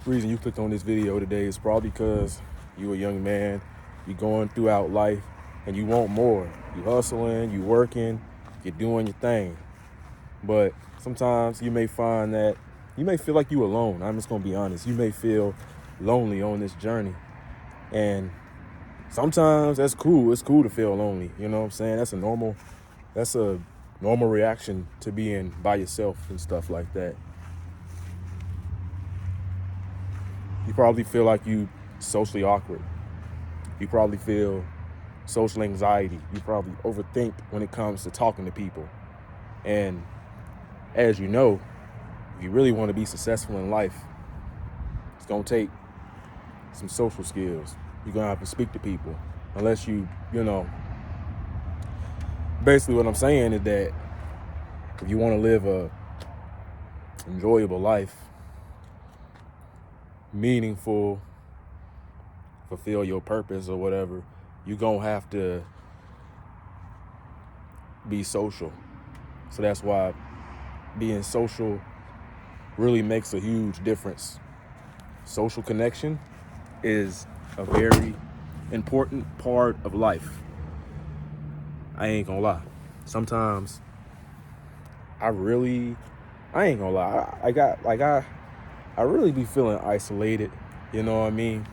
reason you clicked on this video today is probably because you a young man, you going throughout life, and you want more. You hustling, you working, you're doing your thing. But sometimes you may find that you may feel like you alone. I'm just gonna be honest. You may feel lonely on this journey. And sometimes that's cool. It's cool to feel lonely. You know what I'm saying? That's a normal reaction to being by yourself and stuff like that. You probably feel like you socially awkward. You probably feel social anxiety. You probably overthink when it comes to talking to people. And as you know, if you really want to be successful in life, it's going to take some social skills. You're going to have to speak to people. Unless basically what I'm saying is that if you want to live a enjoyable life, meaningful, fulfill your purpose or whatever, you're going to have to be social. So that's why being social really makes a huge difference. Social connection is a very important part of life. I ain't gonna lie. Sometimes I ain't gonna lie. I really be feeling isolated. You know what I mean?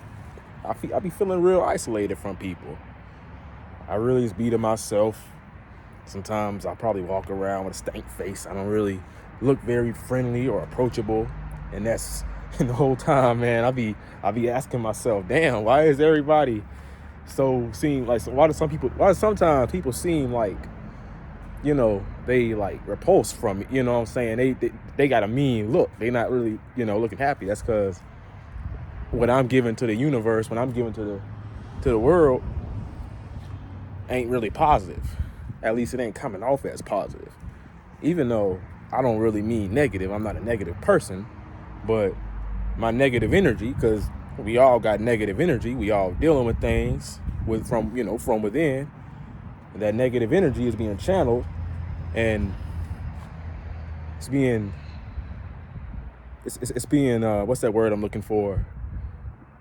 I be feeling real isolated from people. I really just be to myself. Sometimes I probably walk around with a stank face. I don't really look very friendly or approachable. And that's and the whole time, man, I be asking myself, damn, why is everybody why do sometimes people seem like, they like repulsed from me, you know what I'm saying? They got a mean look. They not really, looking happy. That's because what I'm giving to the universe, when I'm giving to the world, ain't really positive. At least it ain't coming off as positive. Even though I don't really mean negative. I'm not a negative person, but my negative energy, because we all got negative energy. We all dealing with things from within. And that negative energy is being channeled, and it's being what's that word I'm looking for?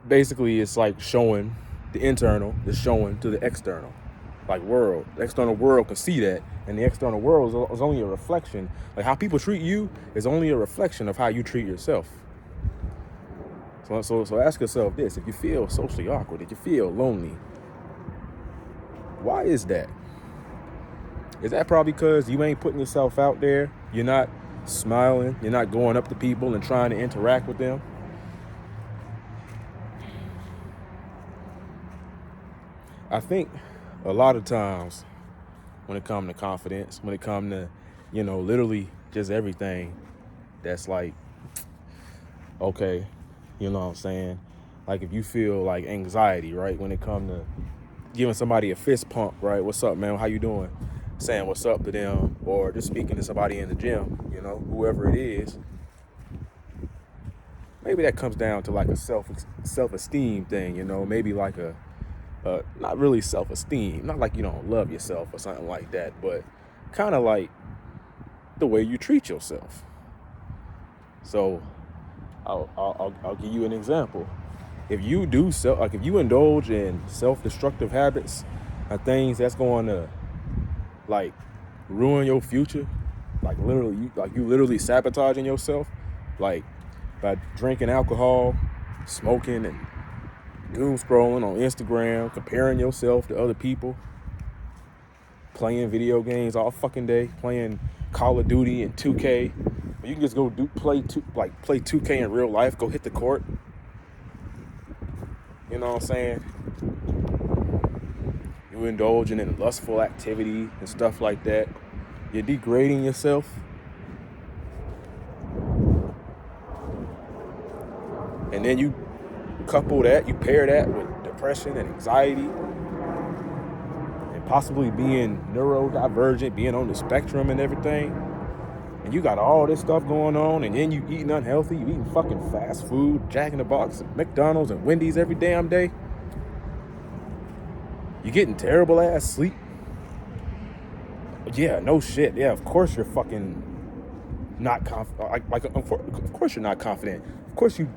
Basically, it's like showing the internal is showing to the external, like world. The external world can see that, and the external world is only a reflection. Like how people treat you is only a reflection of how you treat yourself. So ask yourself this: if you feel socially awkward, if you feel lonely, why is that? Is that probably because you ain't putting yourself out there? You're not smiling. You're not going up to people and trying to interact with them. I think a lot of times when it comes to confidence, when it comes to, literally just everything, that's like, okay, you know what I'm saying? Like if you feel like anxiety, right? When it comes to giving somebody a fist pump, right? What's up, man? How you doing? Saying what's up to them, or just speaking to somebody in the gym, whoever it is. Maybe that comes down to like a self-esteem thing, maybe like a not really self-esteem, not like you don't love yourself or something like that, but kind of like the way you treat yourself. So I'll give you an example. If you if you indulge in self-destructive habits or things that's going to like ruin your future, like you literally sabotaging yourself, like by drinking alcohol, smoking, and doom scrolling on Instagram, comparing yourself to other people, playing video games all fucking day, playing Call of Duty and 2K. You can just go play 2K in real life, go hit the court. You know what I'm saying? You indulging in lustful activity and stuff like that. You're degrading yourself. And then you pair that with depression and anxiety and possibly being neurodivergent, being on the spectrum and everything. And you got all this stuff going on, and then you eating unhealthy, you eating fucking fast food, Jack in the Box, and McDonald's and Wendy's every damn day. You getting terrible ass sleep. Yeah, no shit. Yeah, of course you're fucking not confident. Of course you're not confident. Of course you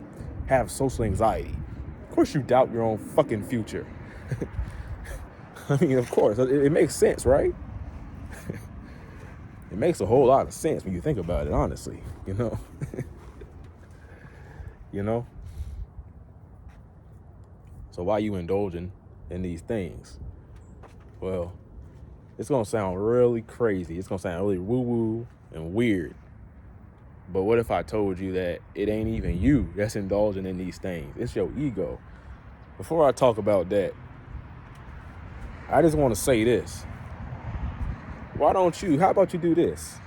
have social anxiety. Of course you doubt your own fucking future. I mean, of course, it makes sense, right? It makes a whole lot of sense when you think about it, honestly, you know? You know? So why you indulging in these things? Well, it's gonna sound really crazy. It's gonna sound really woo-woo and weird. But what if I told you that it ain't even you that's indulging in these things? It's your ego. Before I talk about that, I just want to say this. How about you do this?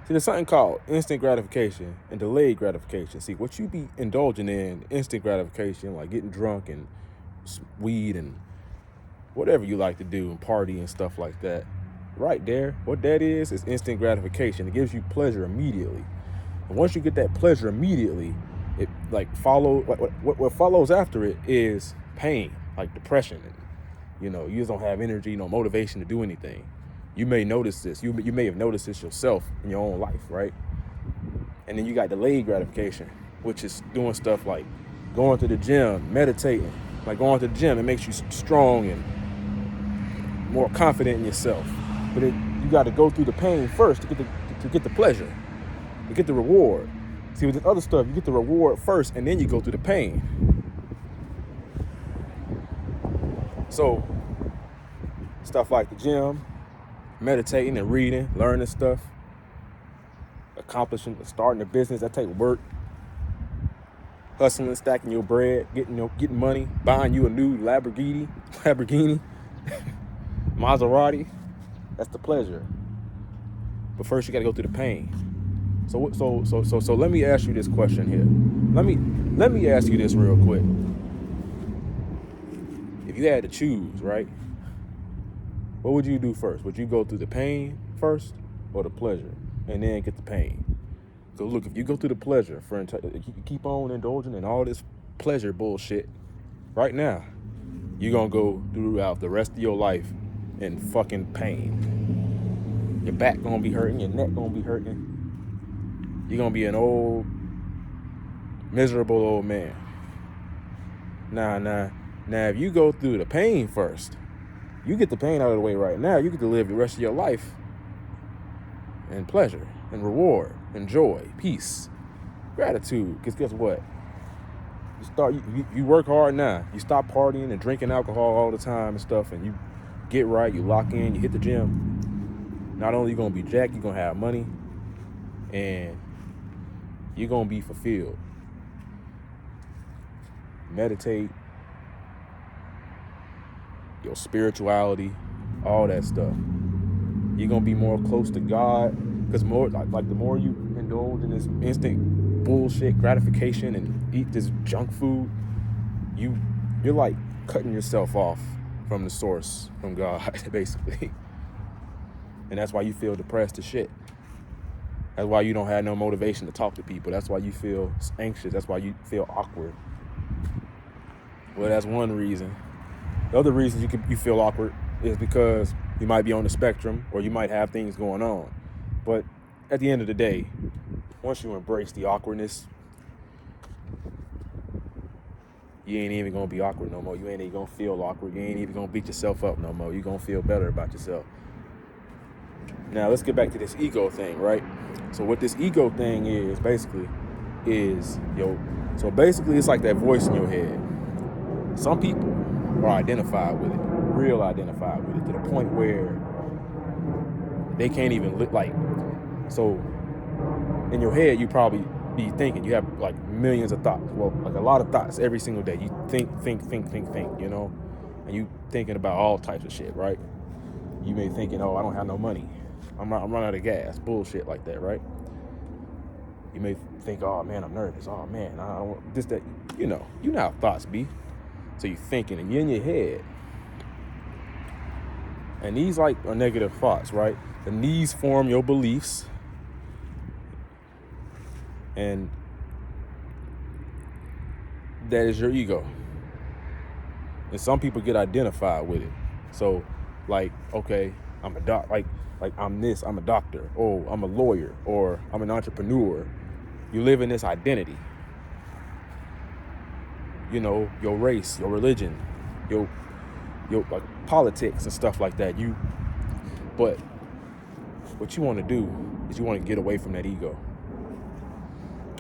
See, there's something called instant gratification and delayed gratification. See, what you be indulging in, instant gratification, like getting drunk and weed and whatever you like to do and party and stuff like that, right there, what that is instant gratification. It gives you pleasure immediately. And once you get that pleasure immediately, it like what follows after it is pain, like depression. And, you know, you just don't have energy, no motivation to do anything. You may notice this. You may have noticed this yourself in your own life, right? And then you got delayed gratification, which is doing stuff like going to the gym, meditating. Like going to the gym, it makes you strong and more confident in yourself. But you got to go through the pain first to get the pleasure, to get the reward. See, with this other stuff, you get the reward first, and then you go through the pain. So, stuff like the gym, meditating and reading, learning stuff, accomplishing, starting a business, that take work. Hustling, stacking your bread, getting money, buying you a new Lamborghini, Maserati. That's the pleasure. But first, you got to go through the pain. So let me ask you this question here. Let me ask you this real quick. If you had to choose, right? What would you do first? Would you go through the pain first or the pleasure and then get the pain? So look, if you go through the pleasure, you keep on indulging in all this pleasure bullshit, right now, you're going to go throughout the rest of your life in fucking pain. Your back going to be hurting, your neck going to be hurting. You're going to be an old, miserable old man. Now, if you go through the pain first, you get the pain out of the way right now, you get to live the rest of your life in pleasure and reward and joy, peace, gratitude. Because guess what? You work hard now. You stop partying and drinking alcohol all the time and stuff, and you get right, you lock in, you hit the gym. Not only are you going to be jacked, you're going to have money, and you're going to be fulfilled. Meditate, your spirituality, all that stuff. You're going to be more close to God, because more like the more you indulge in this instant bullshit gratification and eat this junk food, you're like cutting yourself off from the source, from God, basically. And that's why you feel depressed as shit. That's why you don't have no motivation to talk to people. That's why you feel anxious. That's why you feel awkward. Well, that's one reason. The other reason you feel awkward is because you might be on the spectrum or you might have things going on. But at the end of the day, once you embrace the awkwardness, you ain't even gonna be awkward no more. You ain't even gonna feel awkward. You ain't even gonna beat yourself up no more. You're gonna feel better about yourself. Now let's get back to this ego thing, right? So what this ego thing is basically so basically it's like that voice in your head. Some people are identified with it, real identified with it, to the point where they can't even look like. So in your head, you probably be thinking, you have like millions of thoughts. Well, like a lot of thoughts every single day. You think, you know, and you thinking about all types of shit, right? You may thinking, oh, I don't have no money. I'm running out of gas, bullshit like that, right? You may think, oh man, I'm nervous. Oh man, I don't want this, that. You know how thoughts be. So you're thinking, and you're in your head. And these like are negative thoughts, right? And these form your beliefs. And that is your ego. And some people get identified with it. So like, okay, I'm a doc, like I'm this, I'm a doctor, oh, I'm a lawyer, or I'm an entrepreneur. You live in this identity. your race, your religion, your like politics and stuff like that. But what you want to do is you want to get away from that ego.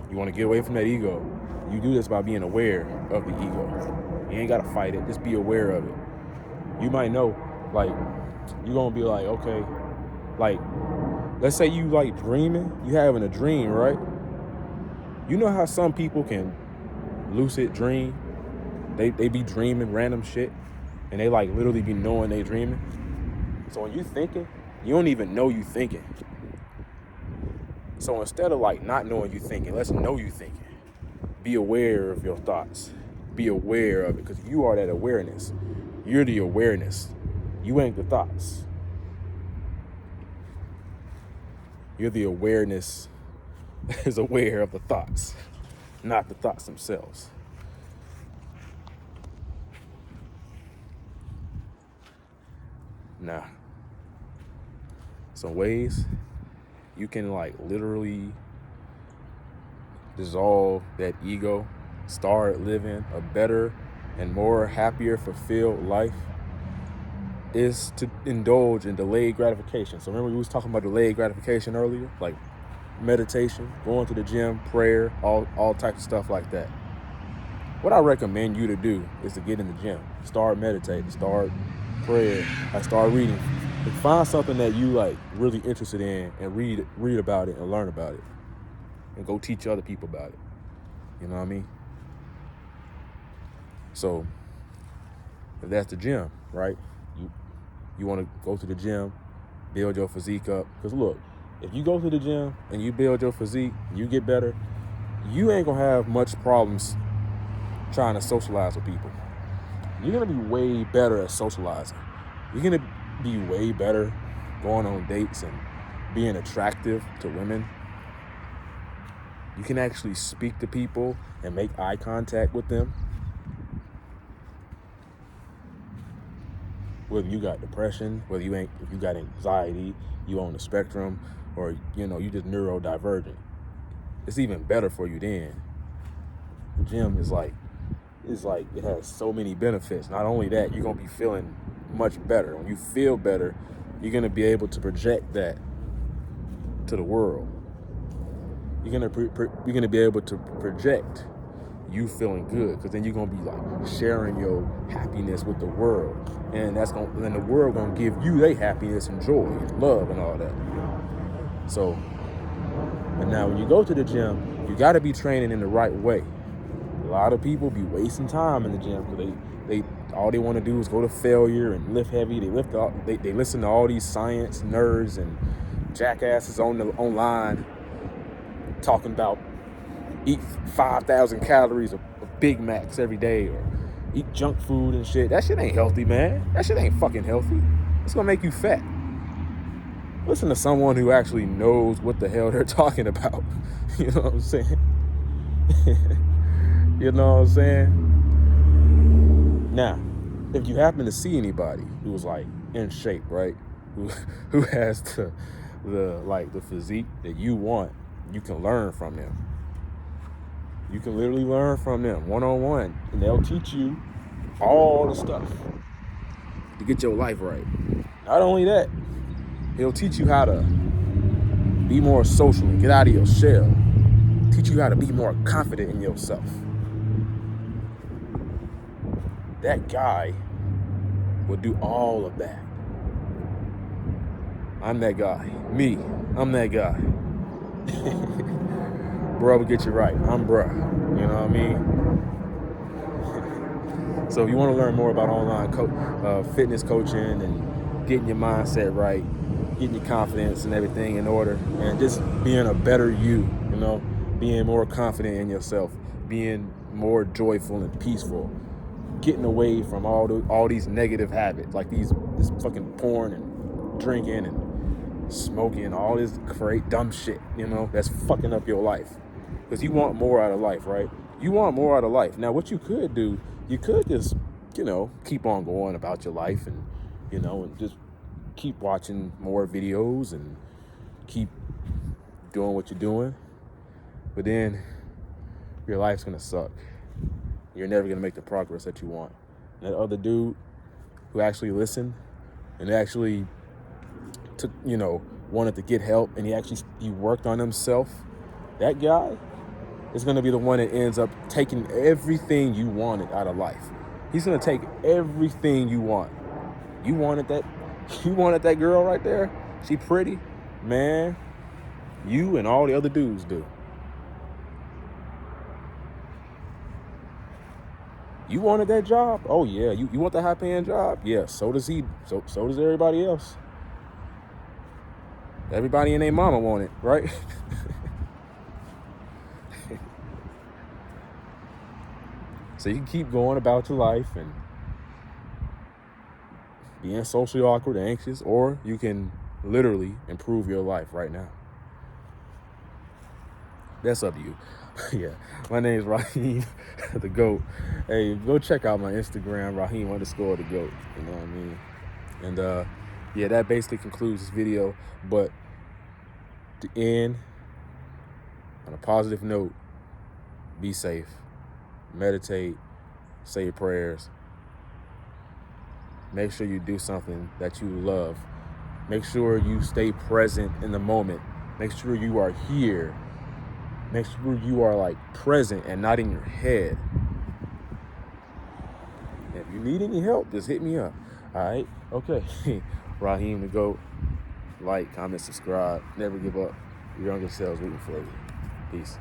You want to get away from that ego. You do this by being aware of the ego. You ain't got to fight it. Just be aware of it. You might know, like, you're going to be like, okay, like, let's say you like dreaming. You having a dream, right? You know how some people can lucid dream? They be dreaming random shit. And they like literally be knowing they dreaming. So when you thinking, you don't even know you thinking. So instead of like not knowing you thinking, let's know you thinking. Be aware of your thoughts. Be aware of it, because you are that awareness. You're the awareness. You ain't the thoughts. You're the awareness that is aware of the thoughts, not the thoughts themselves. Now, some ways you can like literally dissolve that ego, start living a better and more happier, fulfilled life, is to indulge in delayed gratification. So remember we was talking about delayed gratification earlier, like meditation, going to the gym, prayer, all types of stuff like that. What I recommend you to do is to get in the gym, start meditating, start prayer, like start reading. Like find something that you like really interested in and read about it and learn about it, and go teach other people about it. You know what I mean? So if that's the gym, right? You want to go to the gym, build your physique up. Because look, if you go to the gym and you build your physique, you get better, you ain't gonna have much problems trying to socialize with people. You're gonna be way better at socializing. You're gonna be way better going on dates and being attractive to women. You can actually speak to people and make eye contact with them. Whether you got depression, if you got anxiety, you on the spectrum, or you just neurodivergent, it's even better for you then. The gym is like it has so many benefits. Not only that, you're gonna be feeling much better. When you feel better, you're gonna be able to project that to the world. You're gonna be able to project you feeling good, because then you're gonna be like sharing your happiness with the world, and then the world gonna give you their happiness and joy and love and all that. So, but now when you go to the gym, you got to be training in the right way. A lot of people be wasting time in the gym because they all they want to do is go to failure and lift heavy. They listen to all these science nerds and jackasses online talking about eat 5,000 calories of Big Macs every day, or eat junk food and shit. That shit ain't healthy, man. That shit ain't fucking healthy. It's gonna make you fat. Listen to someone who actually knows what the hell they're talking about. You know what I'm saying? You know what I'm saying? Now, if you happen to see anybody who's like in shape, right? Who has the physique that you want, you can learn from them. You can literally learn from them one-on-one, and they'll teach you all the stuff to get your life right. Not only that, he'll teach you how to be more social and get out of your shell. Teach you how to be more confident in yourself. That guy will do all of that. I'm that guy. I'm that guy. Bruh will get you right. I'm bruh. You know what I mean? So if you want to learn more about online fitness coaching and getting your mindset right, getting your confidence and everything in order, and just being a better you, being more confident in yourself, being more joyful and peaceful, getting away from all these negative habits, like this fucking porn and drinking and smoking and all this great dumb shit, that's fucking up your life. Because you want more out of life, right? You want more out of life. Now, what you could do, you could just, keep on going about your life and, and just keep watching more videos and keep doing what you're doing. But then your life's going to suck. you're never going to make the progress that you want. And that other dude who actually listened and actually took, wanted to get help, and he worked on himself, that guy is going to be the one that ends up taking everything you wanted out of life. He's going to take everything you want. You wanted that girl right there? She pretty? Man, you and all the other dudes do. You wanted that job? Oh yeah. You want the high paying job? Yeah, so does he. So does everybody else. Everybody and their mama want it, right? So you can keep going about your life and being socially awkward and anxious, or you can literally improve your life right now. That's up to you. Yeah, my name is Raheem, the GOAT. Hey, go check out my Instagram, Raheem_the GOAT. You know what I mean? And yeah, that basically concludes this video. But to end on a positive note, be safe, meditate, say your prayers. Make sure you do something that you love. Make sure you stay present in the moment. Make sure you are here. Make sure you are like present and not in your head. If you need any help, just hit me up. All right? Okay. Raheem the GOAT. Like, comment, subscribe. Never give up. Your younger selves waiting for you. Peace.